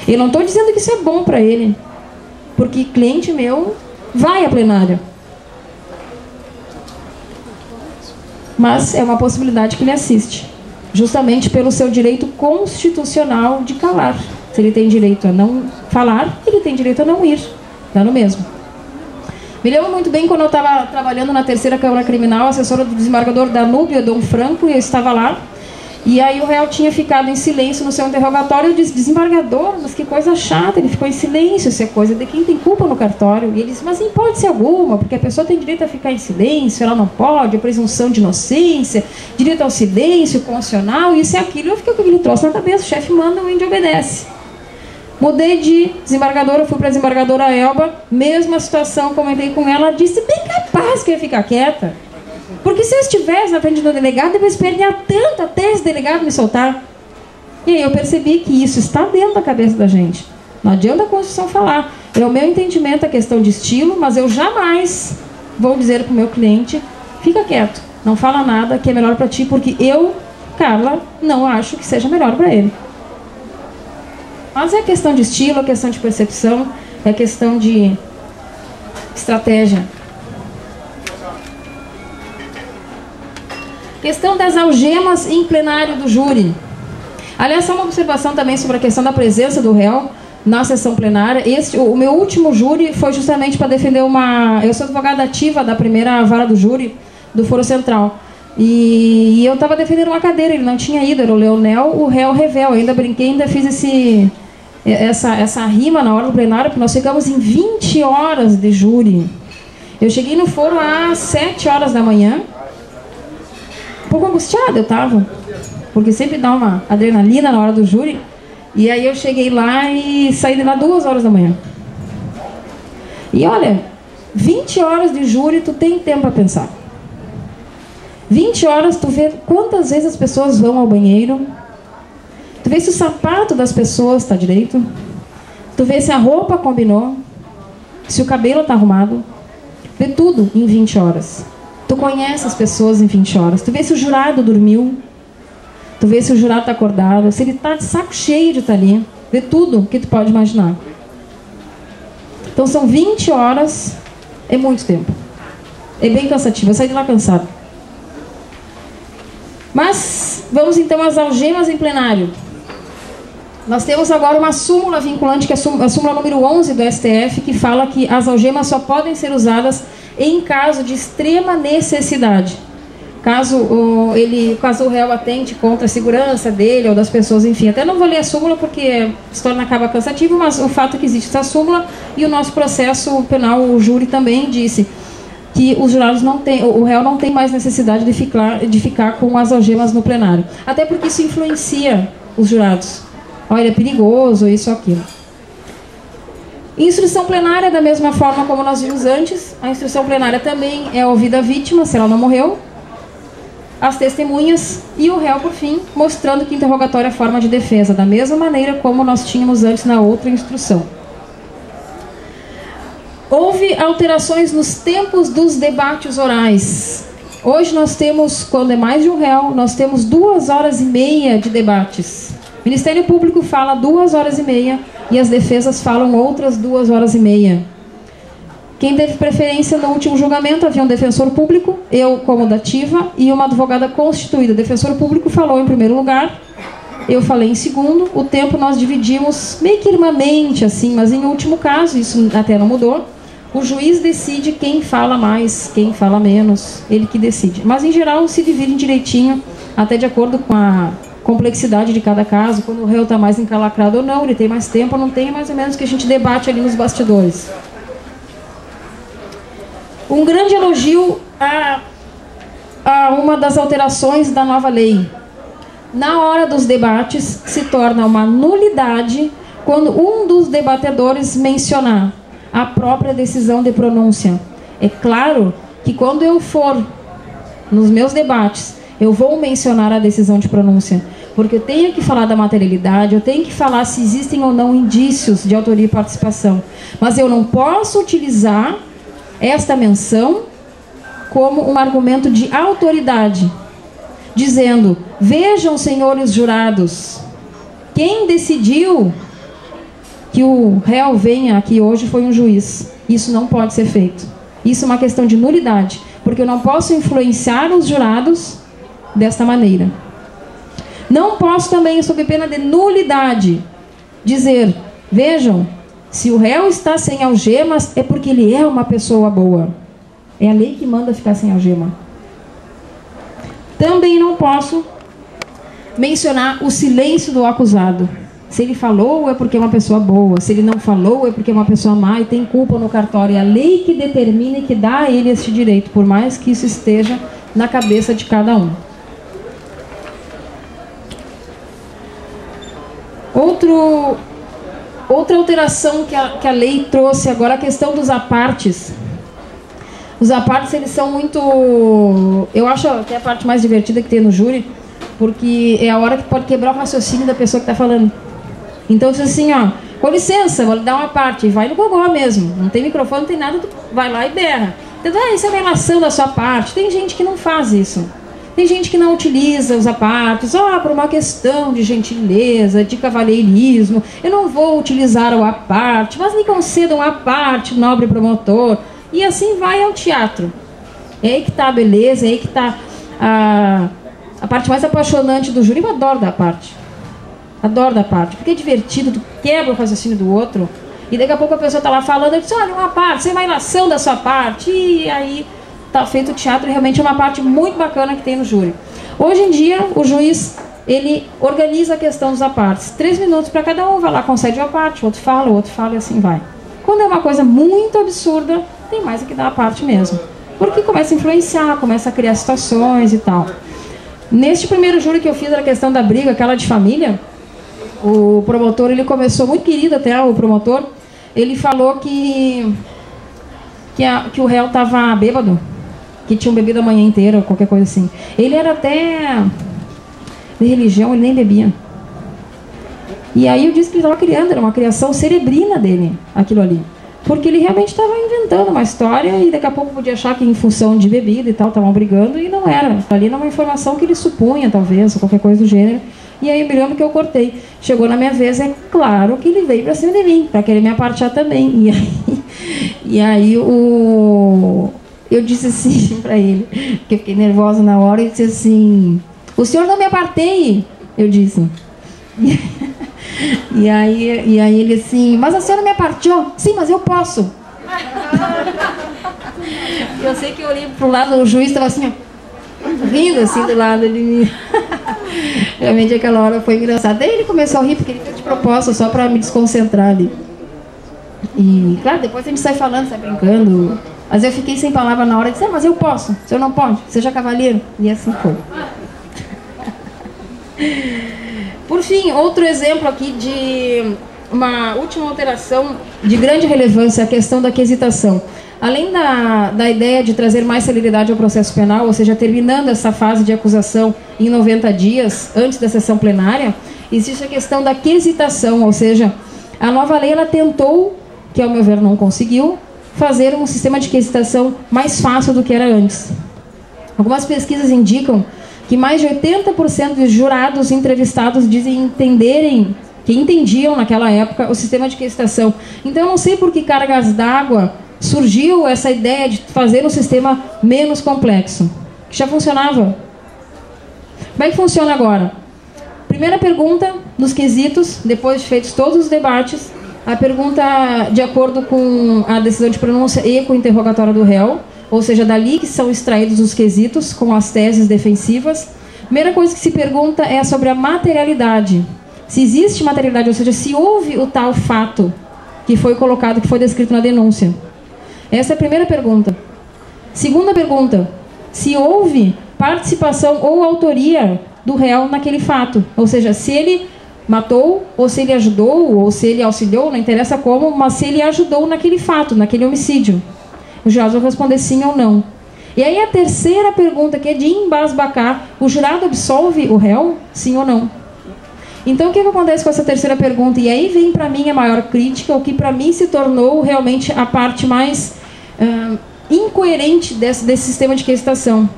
Eu não estou dizendo que isso é bom para ele, porque cliente meu vai à plenária. Mas é uma possibilidade que ele assiste, justamente pelo seu direito constitucional de calar. Se ele tem direito a não falar, ele tem direito a não ir. Dá no mesmo. Me lembro muito bem quando eu estava trabalhando na terceira Câmara Criminal, assessora do desembargador Danúbio Dom Franco, e eu estava lá. E aí o réu tinha ficado em silêncio no seu interrogatório. Eu disse: desembargador, mas que coisa chata, ele ficou em silêncio, isso é coisa de quem tem culpa no cartório. E ele disse: mas em hipótese alguma, porque a pessoa tem direito a ficar em silêncio, ela não pode, a presunção de inocência, direito ao silêncio constitucional, isso e aquilo. Eu fiquei com aquele troço na cabeça, o chefe manda, o índio obedece. Mudei de desembargadora, fui para a desembargadora Elba, mesma situação, comentei com ela, disse bem capaz que eu ia ficar quieta. Porque se eu estivesse na frente do delegado, eu ia espernear tanto até esse delegado me soltar. E aí eu percebi que isso está dentro da cabeça da gente. Não adianta a Constituição falar. É o meu entendimento a questão de estilo, mas eu jamais vou dizer para o meu cliente: fica quieto, não fala nada que é melhor para ti, porque eu, Carla, não acho que seja melhor para ele. Mas é questão de estilo, é questão de percepção, é questão de estratégia. Questão das algemas em plenário do júri. Aliás, só uma observação também sobre a questão da presença do réu na sessão plenária. O meu último júri foi justamente para defender uma... Eu sou advogada ativa da primeira vara do júri do Foro Central. E eu estava defendendo uma cadeira, ele não tinha ido, era o Leonel, o réu Revel. Eu ainda brinquei, ainda fiz essa rima na hora do plenário, porque nós chegamos em 20 horas de júri. Eu cheguei no foro às 7 horas da manhã. Um pouco angustiada eu estava, porque sempre dá uma adrenalina na hora do júri. E aí eu cheguei lá e saí de lá 2 horas da manhã. E olha, 20 horas de júri, tu tem tempo para pensar. 20 horas, tu vê quantas vezes as pessoas vão ao banheiro. Tu vê se o sapato das pessoas está direito. Tu vê se a roupa combinou. Se o cabelo está arrumado. Vê tudo em 20 horas. Tu conhece as pessoas em 20 horas. Tu vê se o jurado dormiu. Tu vê se o jurado está acordado. Se ele está de saco cheio de estar ali. Vê tudo que tu pode imaginar. Então são 20 horas. É muito tempo. É bem cansativo. Eu saí de lá cansado. Mas vamos então às algemas em plenário. Nós temos agora uma súmula vinculante, que é a súmula número 11 do STF, que fala que as algemas só podem ser usadas em caso de extrema necessidade. Caso o réu atente contra a segurança dele ou das pessoas, enfim. Até não vou ler a súmula porque a história acaba cansativo, mas o fato é que existe essa súmula e o nosso processo penal, o júri também disse que os jurados não têm, o réu não tem mais necessidade de ficar com as algemas no plenário. Até porque isso influencia os jurados. Olha, é perigoso, isso ou aquilo. Instrução plenária, da mesma forma como nós vimos antes, a instrução plenária também é ouvida a vítima, se ela não morreu, as testemunhas e o réu, por fim, mostrando que interrogatório é forma de defesa, da mesma maneira como nós tínhamos antes na outra instrução. Houve alterações nos tempos dos debates orais. Hoje nós temos, quando é mais de um réu, nós temos 2 horas e meia de debates. O Ministério Público fala 2 horas e meia e as defesas falam outras 2 horas e meia. Quem teve preferência no último julgamento havia um defensor público, eu como dativa, e uma advogada constituída. O defensor público falou em primeiro lugar, eu falei em segundo. O tempo nós dividimos meio que irmãmente, assim, mas em último caso, isso até não mudou, o juiz decide quem fala mais, quem fala menos, ele que decide. Mas em geral se dividem direitinho, até de acordo com a complexidade de cada caso, quando o réu está mais encalacrado ou não, ele tem mais tempo ou não tem, é mais ou menos que a gente debate ali nos bastidores. Um grande elogio a uma das alterações da nova lei. Na hora dos debates, se torna uma nulidade quando um dos debatedores mencionar a própria decisão de pronúncia. É claro que quando eu for nos meus debates, eu vou mencionar a decisão de pronúncia, porque eu tenho que falar da materialidade, eu tenho que falar se existem ou não indícios de autoria e participação. Mas eu não posso utilizar esta menção como um argumento de autoridade, dizendo: vejam, senhores jurados, quem decidiu que o réu venha aqui hoje foi um juiz. Isso não pode ser feito. Isso é uma questão de nulidade, porque eu não posso influenciar os jurados desta maneira. Não posso também, sob pena de nulidade, dizer, vejam, se o réu está sem algemas é porque ele é uma pessoa boa. É a lei que manda ficar sem algema. Também não posso mencionar o silêncio do acusado. Se ele falou é porque é uma pessoa boa, se ele não falou é porque é uma pessoa má e tem culpa no cartório. É a lei que determina e que dá a ele esse direito, por mais que isso esteja na cabeça de cada um. Outra alteração que a lei trouxe agora, a questão dos apartes. Os apartes, eles são muito... Eu acho que é a parte mais divertida que tem no júri, porque é a hora que pode quebrar o raciocínio da pessoa que está falando. Então, diz assim, ó, com licença, vou lhe dar uma parte. E vai no gogó mesmo. Não tem microfone, não tem nada, tu vai lá e berra. Então, isso é a relação da sua parte. Tem gente que não faz isso. Tem gente que não utiliza os apartes, por uma questão de gentileza, de cavalheirismo. Eu não vou utilizar o aparte, mas me concedam a parte, nobre promotor. E assim vai ao teatro. É aí que está a beleza, é aí que está a parte mais apaixonante do júri. Eu adoro da parte. Adoro da parte, porque é divertido, tu quebra o raciocínio do outro. E daqui a pouco a pessoa está lá falando, eu disse, olha, uma parte, isso é uma ilação da sua parte. E aí está feito o teatro, e realmente é uma parte muito bacana que tem no júri. Hoje em dia, o juiz, ele organiza a questão dos apartes. 3 minutos para cada um, vai lá, concede uma parte, o outro fala e assim vai. Quando é uma coisa muito absurda, tem mais é que dar a parte mesmo. Porque começa a influenciar, começa a criar situações e tal. Neste primeiro júri que eu fiz, a questão da briga, aquela de família, o promotor, ele começou, muito querido até o promotor, ele falou que o réu estava bêbado, que tinham bebido a manhã inteira, ou qualquer coisa assim. Ele era até de religião, ele nem bebia. E aí eu disse que ele estava criando, era uma criação cerebrina dele, aquilo ali. Porque ele realmente estava inventando uma história e daqui a pouco podia achar que em função de bebida e tal, estavam brigando, e não era. Ali era uma informação que ele supunha, talvez, ou qualquer coisa do gênero. E aí eu me lembro que eu cortei. Chegou na minha vez, é claro que ele veio pra cima de mim, pra querer me apartear também. E aí eu disse assim pra ele, que eu fiquei nervosa na hora, e disse assim, o senhor não me aparteie, eu disse. E aí ele assim, mas a senhora me aparteou? Sim, mas eu posso. Eu sei que eu olhei pro lado, o juiz estava assim, rindo assim do lado de mim. Realmente aquela hora foi engraçada. Daí ele começou a rir, porque ele fez de propósito, só para me desconcentrar ali. E claro, depois a gente sai falando, sai brincando. Mas eu fiquei sem palavra na hora e disse, mas eu posso, o senhor não pode, seja cavaleiro. E assim foi. Por fim, outro exemplo aqui de uma última alteração de grande relevância, a questão da quesitação. Além da ideia de trazer mais celeridade ao processo penal, ou seja, terminando essa fase de acusação em 90 dias, antes da sessão plenária, existe a questão da quesitação, ou seja, a nova lei ela tentou, que ao meu ver não conseguiu, fazer um sistema de quesitação mais fácil do que era antes. Algumas pesquisas indicam que mais de 80% dos jurados entrevistados dizem que entendiam naquela época o sistema de quesitação. Então eu não sei por que cargas d'água surgiu essa ideia de fazer um sistema menos complexo, que já funcionava. Como é que funciona agora? Primeira pergunta nos quesitos, depois de feitos todos os debates, a pergunta de acordo com a decisão de pronúncia e com o interrogatório do réu, ou seja, dali que são extraídos os quesitos com as teses defensivas. Primeira coisa que se pergunta é sobre a materialidade. Se existe materialidade, ou seja, se houve o tal fato que foi colocado, que foi descrito na denúncia. Essa é a primeira pergunta. Segunda pergunta, se houve participação ou autoria do réu naquele fato. Ou seja, se ele matou, ou se ele ajudou, ou se ele auxiliou, não interessa como, mas se ele ajudou naquele fato, naquele homicídio. Os jurados vão responder sim ou não. E aí a terceira pergunta, que é de embasbacar, o jurado absolve o réu, sim ou não? Então o que acontece com essa terceira pergunta? E aí vem para mim a maior crítica, o que para mim se tornou realmente a parte mais incoerente desse sistema de quesitação.